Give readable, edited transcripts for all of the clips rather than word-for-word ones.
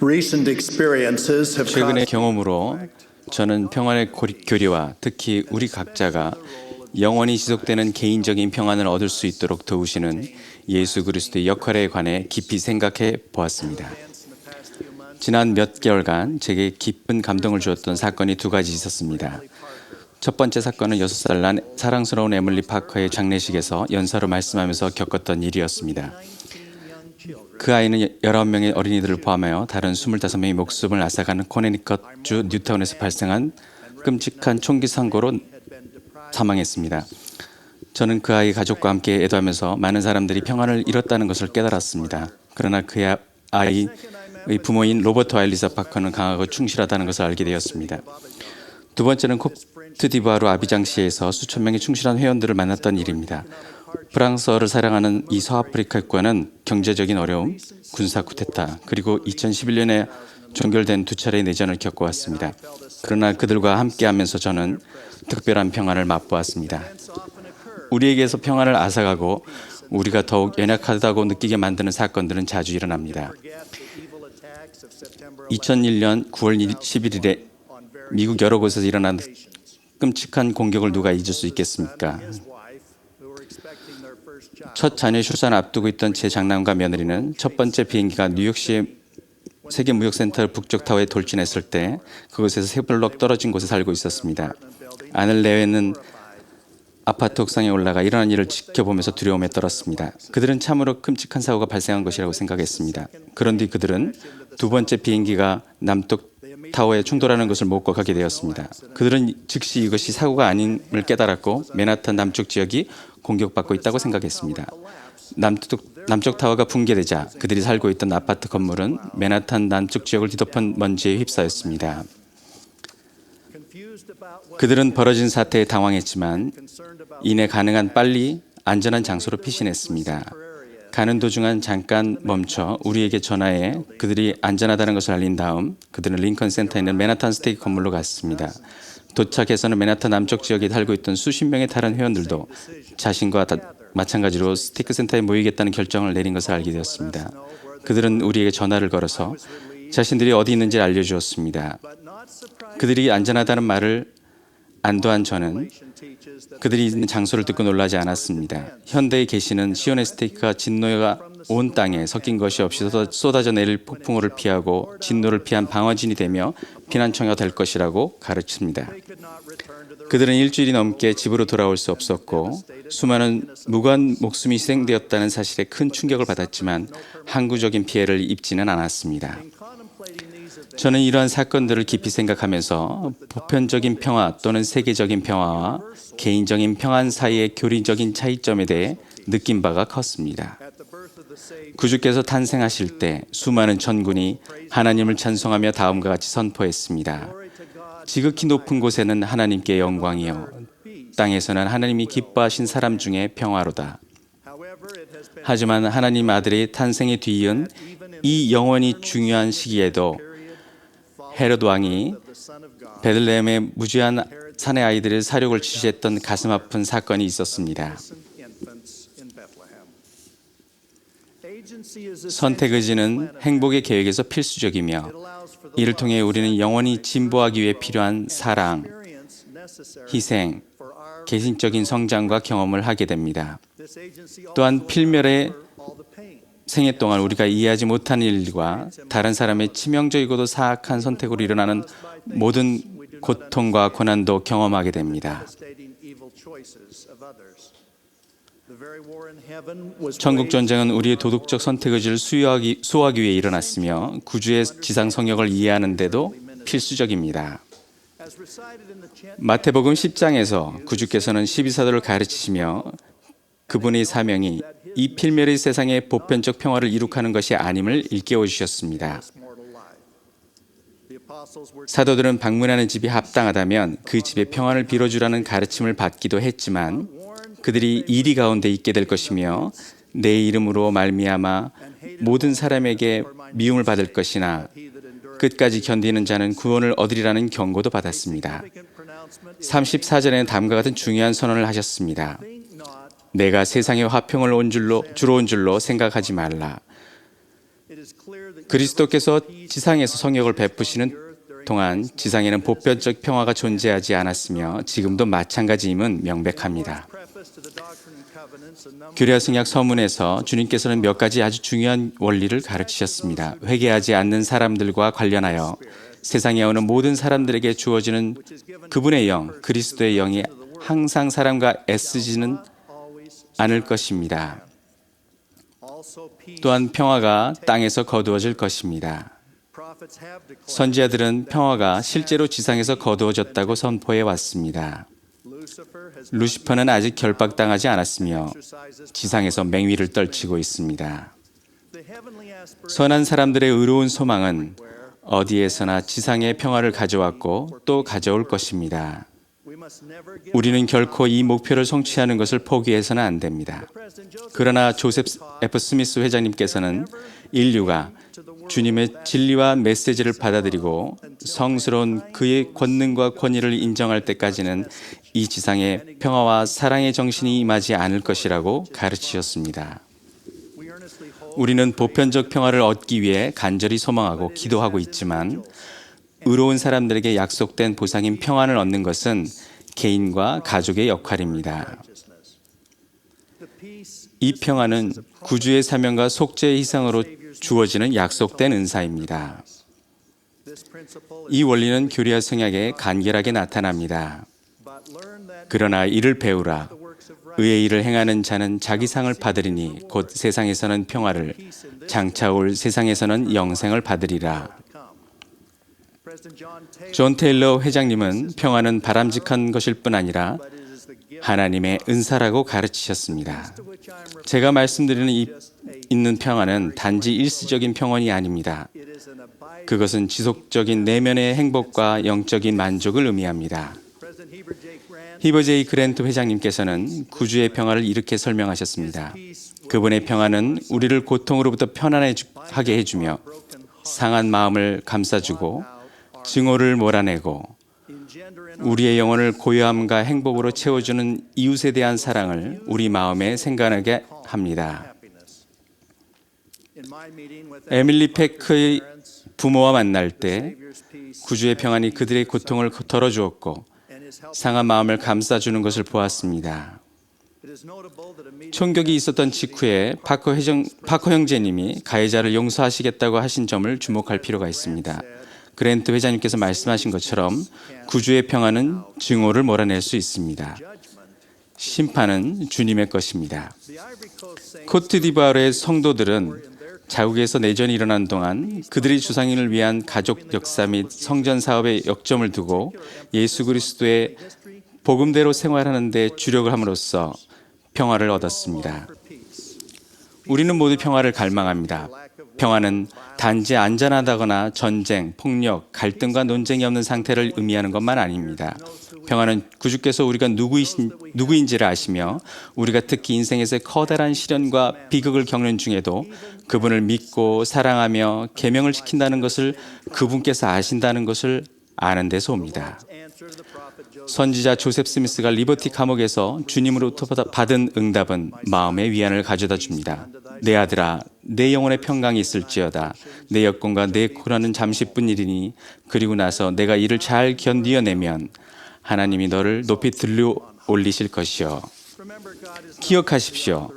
Recent experiences have 최근의 caused 경험으로 저는 평안의 교리와 특히 우리 각자가 영원히 지속되는 개인적인 평안을 얻을 수 있도록 도우시는 예수 그리스도의 역할에 관해 깊이 생각해 보았습니다. 지난 몇 개월간 제게 깊은 감동을 주었던 사건이 두 가지 있었습니다. 첫 번째 사건은 6살 난 사랑스러운 에밀리 파커의 장례식에서 연사로 말씀하면서 겪었던 일이었습니다. 그 아이는 19명의 어린이들을 포함하여 다른 25명의 목숨을 앗아가는 코네티컷주 뉴타운에서 발생한 끔찍한 총기 사고로 사망했습니다. 저는 그 아이 가족과 함께 애도하면서 많은 사람들이 평안을 잃었다는 것을 깨달았습니다. 그러나 그 아이의 부모인 로버트 와일리사 파커는 강하고 충실하다는 것을 알게 되었습니다. 두 번째는 코트디부아르 아비장시에서 수천 명의 충실한 회원들을 만났던 일입니다. 프랑스어를 사랑하는 이 서아프리카 국가는 경제적인 어려움, 군사 쿠데타, 그리고 2011년에 종결된 두 차례의 내전을 겪어왔습니다. 그러나 그들과 함께하면서 저는 특별한 평안을 맛보았습니다. 우리에게서 평안을 앗아가고 우리가 더욱 연약하다고 느끼게 만드는 사건들은 자주 일어납니다. 2001년 9월 11일에 미국 여러 곳에서 일어난 끔찍한 공격을 누가 잊을 수 있겠습니까? 첫 자녀 출산을 앞두고 있던 제 장남과 며느리는 첫 번째 비행기가 뉴욕시의 세계무역센터 북쪽 타워에 돌진했을 때 그곳에서 세 블록 떨어진 곳에 살고 있었습니다. 아들 내외는 아파트 옥상에 올라가 일어난 일을 지켜보면서 두려움에 떨었습니다. 그들은 참으로 끔찍한 사고가 발생한 것이라고 생각했습니다. 그런 뒤 그들은 두 번째 비행기가 남쪽 타워에 충돌하는 것을 목격하게 되었습니다. 그들은 즉시 이것이 사고가 아님을 깨달았고 맨하탄 남쪽 지역이 공격받고 있다고 생각했습니다. 남쪽 타워가 붕괴되자 그들이 살고 있던 아파트 건물은 맨하탄 남쪽 지역을 뒤덮은 먼지에 휩싸였습니다. 그들은 벌어진 사태에 당황했지만 이내 가능한 빨리 안전한 장소로 피신했습니다. 가는 도중은 잠깐 멈춰 우리에게 전화해 그들이 안전하다는 것을 알린 다음 그들은 링컨 센터에 있는 맨하탄 스테이크 건물로 갔습니다. 도착해서는 맨하탄 남쪽 지역에 살고 있던 수십 명의 다른 회원들도 자신과 마찬가지로 스테이크 센터에 모이겠다는 결정을 내린 것을 알게 되었습니다. 그들은 우리에게 전화를 걸어서 자신들이 어디 있는지 알려주었습니다. 그들이 안전하다는 말을 안도한 저는 그들이 있는 장소를 듣고 놀라지 않았습니다. 현대에 계시는 시온의 스테이크가 진노가 온 땅에 섞인 것이 없이 쏟아져 내릴 폭풍우를 피하고 진노를 피한 방어진이 되며 피난처가 될 것이라고 가르칩니다. 그들은 일주일이 넘게 집으로 돌아올 수 없었고 수많은 무고한 목숨이 희생되었다는 사실에 큰 충격을 받았지만 항구적인 피해를 입지는 않았습니다. 저는 이러한 사건들을 깊이 생각하면서 보편적인 평화 또는 세계적인 평화와 개인적인 평안 사이의 교리적인 차이점에 대해 느낀 바가 컸습니다. 구주께서 탄생하실 때 수많은 천군이 하나님을 찬송하며 다음과 같이 선포했습니다. 지극히 높은 곳에는 하나님께 영광이요 땅에서는 하나님이 기뻐하신 사람 중에 평화로다. 하지만 하나님 아들의 탄생에 뒤이은 이 영원히 중요한 시기에도 헤롯 왕이 베들레헴의 무지한 산의 아이들의 사륙을 지시했던 가슴 아픈 사건이 있었습니다. 선택 의지는 행복의 계획에서 필수적이며 이를 통해 우리는 영원히 진보하기 위해 필요한 사랑, 희생, 개신적인 성장과 경험을 하게 됩니다. 또한 필멸의 생애 동안 우리가 이해하지 못한 일과 다른 사람의 치명적이고도 사악한 선택으로 일어나는 모든 고통과 고난도 경험하게 됩니다. 천국 전쟁은 우리의 도덕적 선택 의지를 수호하기 위해 일어났으며 구주의 지상 성역을 이해하는 데도 필수적입니다. 마태복음 10장에서 구주께서는 12사도를 가르치시며 그분의 사명이 이 필멸의 세상의 보편적 평화를 이룩하는 것이 아님을 일깨워 주셨습니다. 사도들은 방문하는 집이 합당하다면 그 집에 평안을 빌어주라는 가르침을 받기도 했지만 그들이 이리 가운데 있게 될 것이며 내 이름으로 말미암아 모든 사람에게 미움을 받을 것이나 끝까지 견디는 자는 구원을 얻으리라는 경고도 받았습니다. 34절에는 다음과 같은 중요한 선언을 하셨습니다. 내가 세상에 화평을 주러 온 줄로 생각하지 말라. 그리스도께서 지상에서 성령을 베푸시는 동안 지상에는 보편적 평화가 존재하지 않았으며 지금도 마찬가지임은 명백합니다. 교리와 승약 서문에서 주님께서는 몇 가지 아주 중요한 원리를 가르치셨습니다. 회개하지 않는 사람들과 관련하여 세상에 오는 모든 사람들에게 주어지는 그분의 영, 그리스도의 영이 항상 사람과 애쓰지는 않을 것입니다. 또한 평화가 땅에서 거두어질 것입니다. 선지자들은 평화가 실제로 지상에서 거두어졌다고 선포해 왔습니다. 루시퍼는 아직 결박당하지 않았으며 지상에서 맹위를 떨치고 있습니다. 선한 사람들의 의로운 소망은 어디에서나 지상의 평화를 가져왔고 또 가져올 것입니다. 우리는 결코 이 목표를 성취하는 것을 포기해서는 안 됩니다. 그러나 조셉 F. 스미스 회장님께서는 인류가 주님의 진리와 메시지를 받아들이고 성스러운 그의 권능과 권위를 인정할 때까지는 이 지상에 평화와 사랑의 정신이 임하지 않을 것이라고 가르치셨습니다. 우리는 보편적 평화를 얻기 위해 간절히 소망하고 기도하고 있지만 의로운 사람들에게 약속된 보상인 평안을 얻는 것은 개인과 가족의 역할입니다. 이 평안은 구주의 사명과 속죄의 희생으로 주어지는 약속된 은사입니다. 이 원리는 교리와 성약에 간결하게 나타납니다. 그러나 이를 배우라. 의의 일을 행하는 자는 자기 상을 받으리니 곧 세상에서는 평화를, 장차 올 세상에서는 영생을 받으리라. 존 테일러 회장님은 평화는 바람직한 것일 뿐 아니라 하나님의 은사라고 가르치셨습니다. 제가 말씀드리는 있는 평화는 단지 일시적인 평온이 아닙니다. 그것은 지속적인 내면의 행복과 영적인 만족을 의미합니다. 히버 제이 그랜트 회장님께서는 구주의 평화를 이렇게 설명하셨습니다. 그분의 평화는 우리를 고통으로부터 편안하게 해주며 상한 마음을 감싸주고 증오를 몰아내고 우리의 영혼을 고요함과 행복으로 채워주는 이웃에 대한 사랑을 우리 마음에 생각하게 합니다. 에밀리 페크의 부모와 만날 때 구주의 평안이 그들의 고통을 덜어주었고 상한 마음을 감싸주는 것을 보았습니다. 총격이 있었던 직후에 파커 형제님이 가해자를 용서하시겠다고 하신 점을 주목할 필요가 있습니다. 그랜트 회장님께서 말씀하신 것처럼 구주의 평안은 증오를 몰아낼 수 있습니다. 심판은 주님의 것입니다. 코트디부아르의 성도들은 자국에서 내전이 일어난 동안 그들의 주상인을 위한 가족 역사 및 성전 사업에 역점을 두고 예수 그리스도의 복음대로 생활하는 데 주력을 함으로써 평화를 얻었습니다. 우리는 모두 평화를 갈망합니다. 평화는 단지 안전하다거나 전쟁, 폭력, 갈등과 논쟁이 없는 상태를 의미하는 것만 아닙니다. 평화는 구주께서 우리가 누구인지를 아시며 우리가 특히 인생에서의 커다란 시련과 비극을 겪는 중에도 그분을 믿고 사랑하며 계명을 지킨다는 것을 그분께서 아신다는 것을 아는 데서 옵니다. 선지자 조셉 스미스가 리버티 감옥에서 주님으로부터 받은 응답은 마음의 위안을 가져다 줍니다. 내 아들아, 내 영혼의 평강이 있을지어다. 내 여건과 내 고난은 잠시뿐이리니 그리고 나서 내가 이를 잘 견디어내면 하나님이 너를 높이 들려 올리실 것이요. 기억하십시오.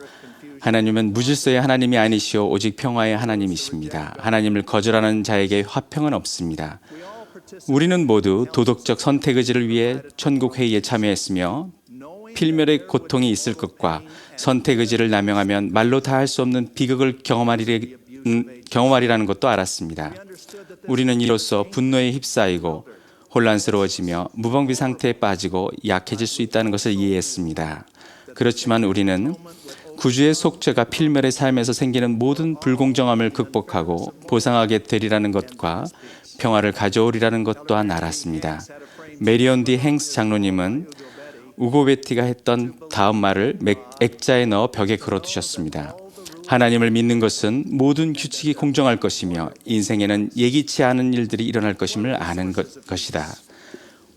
하나님은 무질서의 하나님이 아니시오 오직 평화의 하나님이십니다. 하나님을 거절하는 자에게 화평은 없습니다. 우리는 모두 도덕적 선택 의지를 위해 천국 회의에 참여했으며 필멸의 고통이 있을 것과 선택 의지를 남용하면 말로 다 할 수 없는 비극을 경험하리라는 것도 알았습니다. 우리는 이로써 분노에 휩싸이고 혼란스러워지며 무방비 상태에 빠지고 약해질 수 있다는 것을 이해했습니다. 그렇지만 우리는 구주의 속죄가 필멸의 삶에서 생기는 모든 불공정함을 극복하고 보상하게 되리라는 것과 평화를 가져오리라는 것 또한 알았습니다. 메리온 디 행스 장로님은 우고 베티가 했던 다음 말을 액자에 넣어 벽에 걸어두셨습니다. 하나님을 믿는 것은 모든 규칙이 공정할 것이며 인생에는 예기치 않은 일들이 일어날 것임을 아는 것이다.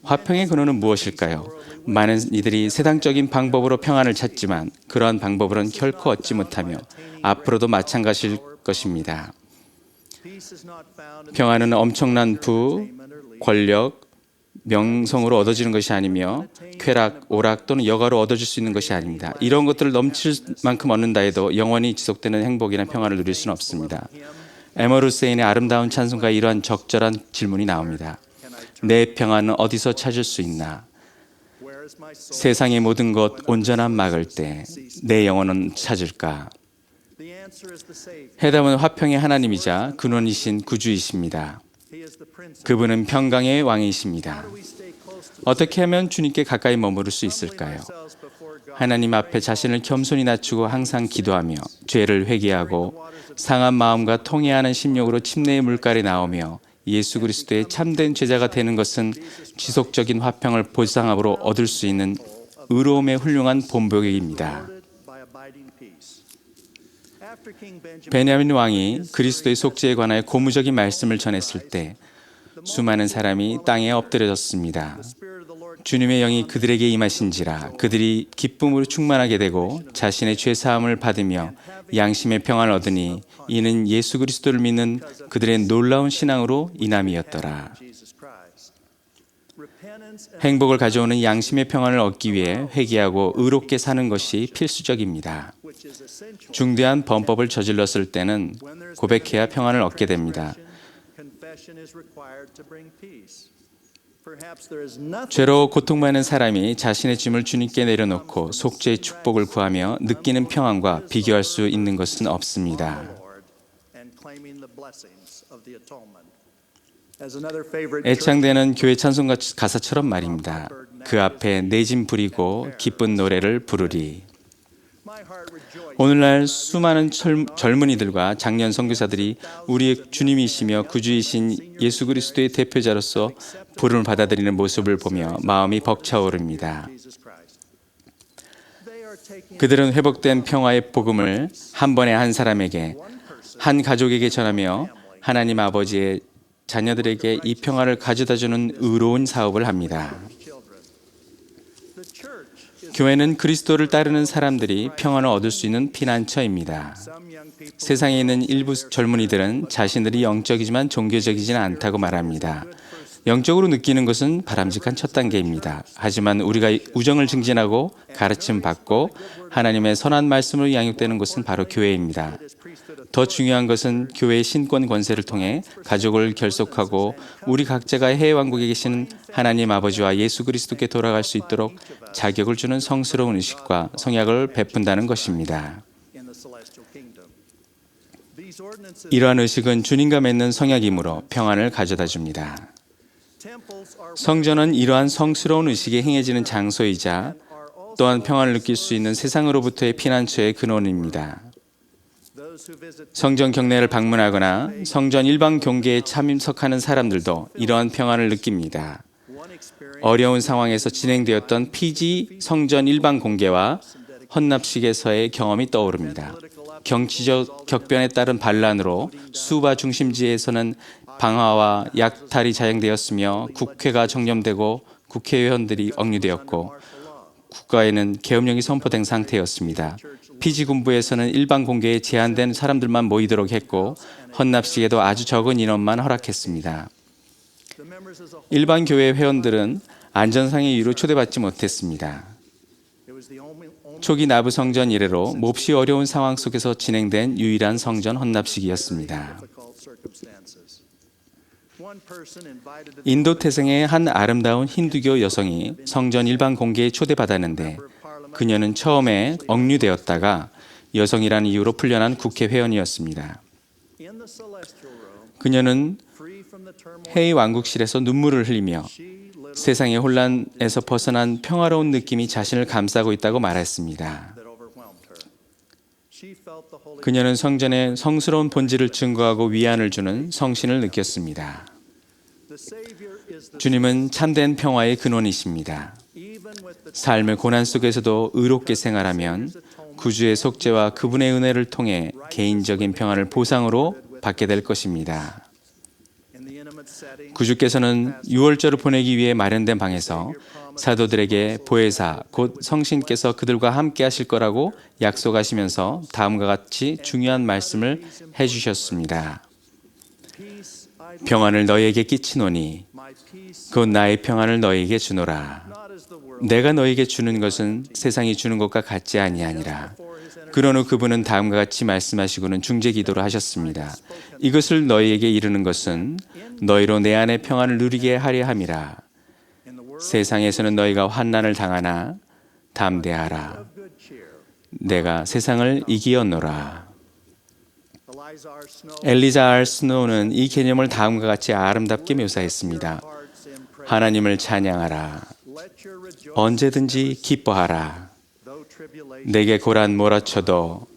화평의 근원은 무엇일까요? 많은 이들이 세상적인 방법으로 평안을 찾지만 그러한 방법으로는 결코 얻지 못하며 앞으로도 마찬가지일 것입니다. 평화는 엄청난 부, 권력, 명성으로 얻어지는 것이 아니며 쾌락, 오락 또는 여가로 얻어질 수 있는 것이 아닙니다. 이런 것들을 넘칠 만큼 얻는다 해도 영원히 지속되는 행복이나 평화를 누릴 수는 없습니다. 에머루세인의 아름다운 찬송가에 이러한 적절한 질문이 나옵니다. 내 평화는 어디서 찾을 수 있나? 세상의 모든 것 온전함 막을 때 내 영혼은 찾을까? 해답은 화평의 하나님이자 근원이신 구주이십니다. 그분은 평강의 왕이십니다. 어떻게 하면 주님께 가까이 머무를 수 있을까요? 하나님 앞에 자신을 겸손히 낮추고 항상 기도하며 죄를 회개하고 상한 마음과 통회하는 심령으로 침례의 물가에 나오며 예수 그리스도의 참된 제자가 되는 것은 지속적인 화평을 보상함으로 얻을 수 있는 의로움의 훌륭한 본보기입니다. 베냐민 왕이 그리스도의 속죄에 관하여 고무적인 말씀을 전했을 때 수많은 사람이 땅에 엎드려졌습니다. 주님의 영이 그들에게 임하신지라 그들이 기쁨으로 충만하게 되고 자신의 죄 사함을 받으며 양심의 평안을 얻으니 이는 예수 그리스도를 믿는 그들의 놀라운 신앙으로 인함이었더라. 행복을 가져오는 양심의 평안을 얻기 위해 회개하고 의롭게 사는 것이 필수적입니다. 중대한 범법을 저질렀을 때는 고백해야 평안을 얻게 됩니다. 죄로 고통받는 사람이 자신의 짐을 주님께 내려놓고 속죄의 축복을 구하며 느끼는 평안과 비교할 수 있는 것은 없습니다. 애창되는 교회 찬송 가사처럼 말입니다. 그 앞에 내 짐 부리고 기쁜 노래를 부르리. 오늘날 수많은 젊은이들과 장년 선교사들이 우리의 주님이시며 구주이신 예수 그리스도의 대표자로서 부름을 받아들이는 모습을 보며 마음이 벅차오릅니다. 그들은 회복된 평화의 복음을 한 번에 한 사람에게, 한 가족에게 전하며 하나님 아버지의 자녀들에게 이 평화를 가져다주는 의로운 사업을 합니다. 교회는 그리스도를 따르는 사람들이 평안을 얻을 수 있는 피난처입니다. 세상에 있는 일부 젊은이들은 자신들이 영적이지만 종교적이지는 않다고 말합니다. 영적으로 느끼는 것은 바람직한 첫 단계입니다. 하지만 우리가 우정을 증진하고 가르침 받고 하나님의 선한 말씀으로 양육되는 곳은 바로 교회입니다. 더 중요한 것은 교회의 신권 권세를 통해 가족을 결속하고 우리 각자가 해외 왕국에 계시는 하나님 아버지와 예수 그리스도께 돌아갈 수 있도록 자격을 주는 성스러운 의식과 성약을 베푼다는 것입니다. 이러한 의식은 주님과 맺는 성약이므로 평안을 가져다 줍니다. 성전은 이러한 성스러운 의식이 행해지는 장소이자 또한 평안을 느낄 수 있는 세상으로부터의 피난처의 근원입니다. 성전 경내를 방문하거나 성전 일반 경계에 참석하는 사람들도 이러한 평안을 느낍니다. 어려운 상황에서 진행되었던 피지 성전 일반 공개와 헌납식에서의 경험이 떠오릅니다. 정치적 격변에 따른 반란으로 수바 중심지에서는 방화와 약탈이 자행되었으며 국회가 정념되고 국회의원들이 억류되었고 국가에는 계엄령이 선포된 상태였습니다. 피지 군부에서는 일반 공개에 제한된 사람들만 모이도록 했고 헌납식에도 아주 적은 인원만 허락했습니다. 일반 교회 회원들은 안전상의 이유로 초대받지 못했습니다. 초기 나부 성전 이래로 몹시 어려운 상황 속에서 진행된 유일한 성전 헌납식이었습니다. 인도 태생의 한 아름다운 힌두교 여성이 성전 일반 공개에 초대받았는데 그녀는 처음에 억류되었다가 여성이라는 이유로 풀려난 국회의원이었습니다. 그녀는 해의 왕국실에서 눈물을 흘리며 세상의 혼란에서 벗어난 평화로운 느낌이 자신을 감싸고 있다고 말했습니다. 그녀는 성전의 성스러운 본질을 증거하고 위안을 주는 성신을 느꼈습니다. 주님은 참된 평화의 근원이십니다. 삶의 고난 속에서도 의롭게 생활하면 구주의 속죄와 그분의 은혜를 통해 개인적인 평안을 보상으로 받게 될 것입니다. 구주께서는 유월절을 보내기 위해 마련된 방에서 사도들에게 보혜사 곧 성신께서 그들과 함께 하실 거라고 약속하시면서 다음과 같이 중요한 말씀을 해주셨습니다. 평안을 너희에게 끼치노니 곧 나의 평안을 너희에게 주노라. 내가 너희에게 주는 것은 세상이 주는 것과 같지 아니하니라. 그러나 그분은 다음과 같이 말씀하시고는 중재 기도를 하셨습니다. 이것을 너희에게 이르는 것은 너희로 내 안에 평안을 누리게 하려 함이라. 세상에서는 너희가 환난을 당하나 담대하라. 내가 세상을 이기었노라. 엘리자 R. 스노우는 이 개념을 다음과 같이 아름답게 묘사했습니다. 하나님을 찬양하라. 언제든지 기뻐하라. 내게 고란 몰아쳐도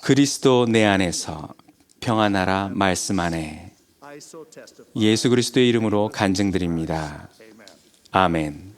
그리스도 내 안에서 평안하라 말씀하네. 예수 그리스도의 이름으로 간증드립니다. 아멘.